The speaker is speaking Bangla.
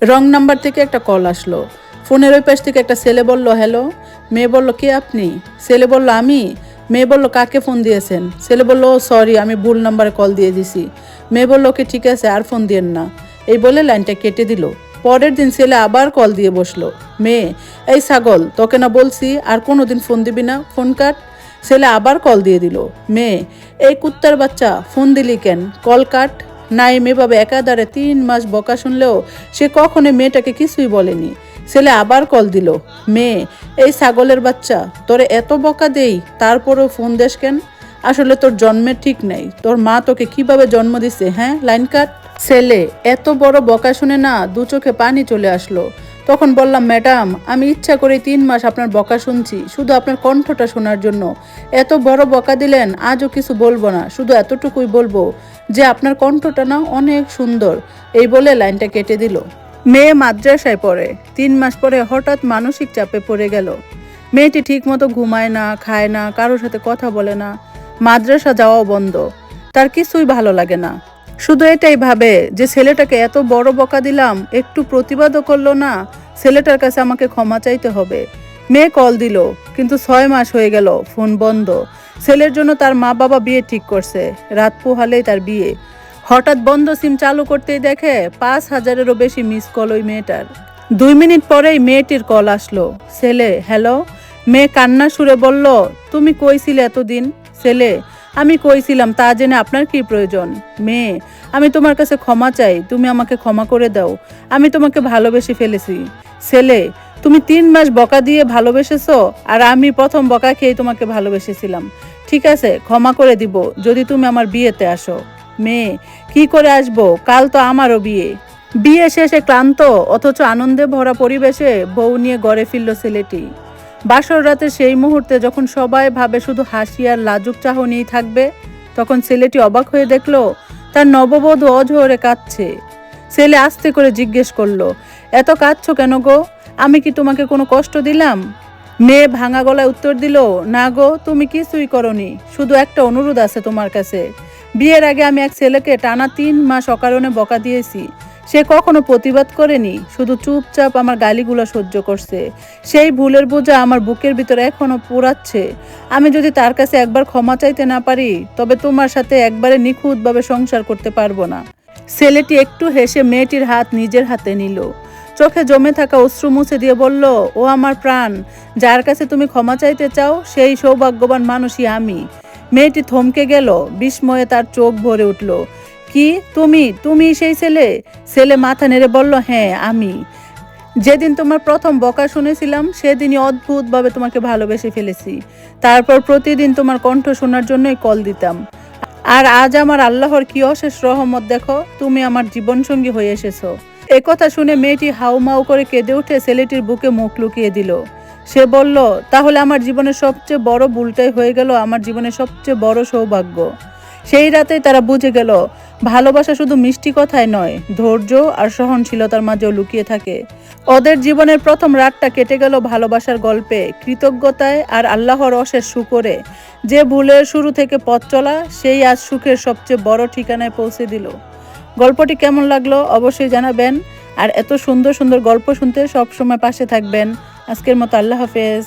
রং নাম্বার থেকে একটা কল আসলো। ফোনের ওই পাশ থেকে একটা ছেলে বলল, হ্যালো। মেয়ে বলল, কে আপনি? ছেলে বলল, আমি। মেয়ে বলল, কাকে ফোন দিয়েছেন? ছেলে বলল, ও সরি, আমি ভুল নাম্বারে কল দিয়ে দিছি। মেয়ে বলল, ওকে ঠিক আছে, আর ফোন দিয়েন না। এই বলে লাইনটা কেটে দিল। পরের দিন ছেলে আবার কল দিয়ে বসলো। মেয়ে, এই ছাগল, তোকে না বলছি আর কোনোদিন ফোন দিবি না, ফোন কাট। ছেলে আবার কল দিয়ে দিল। মেয়ে, এই কুত্তার বাচ্চা, ফোন দিলি কেন, কল কাট। নাইম এভাবে একাধারে 3 মাস বকা শুনলেও সে কখনো মেয়েটাকে কিছুই বলেনি। ছেলে আবার কল দিল। মেয়ে, এই ছাগলের বাচ্চা, তোরে এত বকা দেই তারপরেও ফোন দেশ কেন? আসলে তোর জন্মের ঠিক নাই, তোর মা তোকে কিভাবে জন্ম দিছে, হ্যাঁ, লাইন কাট। ছেলে, এত বড় বকা শুনে না দু চোখে পানি চলে আসলো। তখন বললাম, ম্যাডাম, আমি ইচ্ছা করে 3 মাস আপনার বকা শুনছি, শুধু আপনার কণ্ঠটা শোনার জন্য। এত বড় বকা দিলেন, আজও কিছু বলবো না, শুধু এতটুকুই বলবো যে আপনার কণ্ঠটা না অনেক সুন্দর। এই বলে লাইনটা কেটে দিল। মেয়ে মাদ্রাসায় পড়ে। 3 মাস পরে হঠাৎ মানসিক চাপে পড়ে গেল। মেয়েটি ঠিক মতো ঘুমায় না, খায় না, কারোর সাথে কথা বলে না, মাদ্রাসা যাওয়াও বন্ধ। তার কিছুই ভালো লাগে না। শুধু এটাই ভাবে যে ছেলেটাকে এত বড় বকা দিলাম, একটু প্রতিবাদও করলো না, ছেলেটার কাছে আমাকে ক্ষমা চাইতে হবে। মেয়ে কল দিল, কিন্তু 6 মাস হয়ে গেল, ফোন বন্ধ। ছেলের জন্য তার মা বাবা বিয়ে ঠিক করছে, রাত পোহালেই তার বিয়ে। হঠাৎ বন্ধ সিম চালু করতেই দেখে 5,000-এরও বেশি মিস কল ওই মেয়েটার। 2 মিনিট পরেই মেয়েটির কল আসলো। ছেলে, হ্যালো। মেয়ে কান্না সুরে বলল, তুমি কইছিলে এতদিন? ছেলে, আমি কইছিলাম, তা জেনে আপনার কি প্রয়োজন? মেয়ে, আমি তোমার কাছে ক্ষমা চাই, তুমি আমাকে ক্ষমা করে দাও, আমি তোমাকে ভালোবেসে ফেলেছি। ছেলে, তুমি 3 মাস বকা দিয়ে ভালোবেসেছো, আর আমি প্রথম বকা খেয়ে তোমাকে ভালোবেসেছিলাম। ঠিক আছে, ক্ষমা করে দিব যদি তুমি আমার বিয়েতে আসো। মেয়ে, কি করে আসবো, কাল তো আমারও বিয়ে। বিয়ে শেষে ক্লান্ত অথচ আনন্দে ভরা পরিবেশে বউ নিয়ে ঘরে ফিরল ছেলেটি। বাসর রাতে সেই মুহূর্তে যখন সবাই ভাবে শুধু হাসি আর লাজুক চাহনিই থাকবে, তখন ছেলেটি অবাক হয়ে দেখলো তার নববধূ অঝরে কাঁদছে। ছেলে আস্তে করে জিজ্ঞেস করলো, এত কাঁদছো কেন গো, আমি কি তোমাকে কোনো কষ্ট দিলাম? মেয়ে ভাঙা গলায় উত্তর দিল, না গো, তুমি কিছুই করনি, শুধু একটা অনুরোধ আছে তোমার কাছে। বিয়ের আগে আমি এক ছেলেকে টানা 3 মাস অকারণে বকা দিয়েছি। সে কখনো প্রতিবাদ করেনি, শুধু চুপচাপ আমার গালিগুলো সহ্য করছে। সেই ভুলের বোঝা আমার বুকের ভিতরে এখনো পোড়াচ্ছে। আমি যদি তার কাছে একবার ক্ষমা চাইতে না পারি, তবে তোমার সাথে একবারে নিখুঁতভাবে সংসার করতে পারবো না। ছেলেটি একটু হেসে মেয়েটির হাত নিজের হাতে নিল। চোখে জমে থাকা অশ্রু মুছে দিয়ে বলল, ও আমার প্রাণ, যার কাছে তুমি ক্ষমা চাইতে চাও সেই সৌভাগ্যবান মানুষই আমি। মেয়েটি থমকে গেল, বিস্ময়ে তার চোখ ভরে উঠল। কি, তুমি তুমি সেই ছেলে? ছেলে মাথা নেড়ে বলল, হ্যাঁ, আমি। যেদিন তোমার প্রথম বকা শুনেছিলাম সেদিনই অদ্ভুতভাবে তোমাকে ভালোবেসে ফেলেছি। তারপর প্রতিদিন তোমার কণ্ঠ শোনার জন্যই কল দিতাম। আর আজ আমার আল্লাহর কি অশেষ রহমত, দেখো তুমি আমার জীবনসঙ্গী হয়ে এসেছো। একথা শুনে মেয়েটি হাউমাউ করে কেঁদে উঠে ছেলেটির বুকে মুখ লুকিয়ে দিল। সে বলল, তাহলে আমার জীবনের সবচেয়ে বড় ভুলটাই হয়ে গেল আমার জীবনের সবচেয়ে বড় সৌভাগ্য। সেই রাতেই তারা বুঝে গেল, ভালোবাসা শুধু মিষ্টি কথায় নয়, ধৈর্য আর সহনশীলতার মাঝেও লুকিয়ে থাকে। ওদের জীবনের প্রথম রাতটা কেটে গেল ভালোবাসার গল্পে, কৃতজ্ঞতায় আর আল্লাহর অশেষ শুকরে। যে ভুলের শুরু থেকে পথ চলা, সেই আজ সুখের সবচেয়ে বড় ঠিকানায় পৌঁছে দিল। গল্পটি কেমন লাগলো অবশ্যই জানাবেন, আর এত সুন্দর সুন্দর গল্প শুনতে সবসময় পাশে থাকবেন। আজকের মতো আল্লাহ হাফেজ।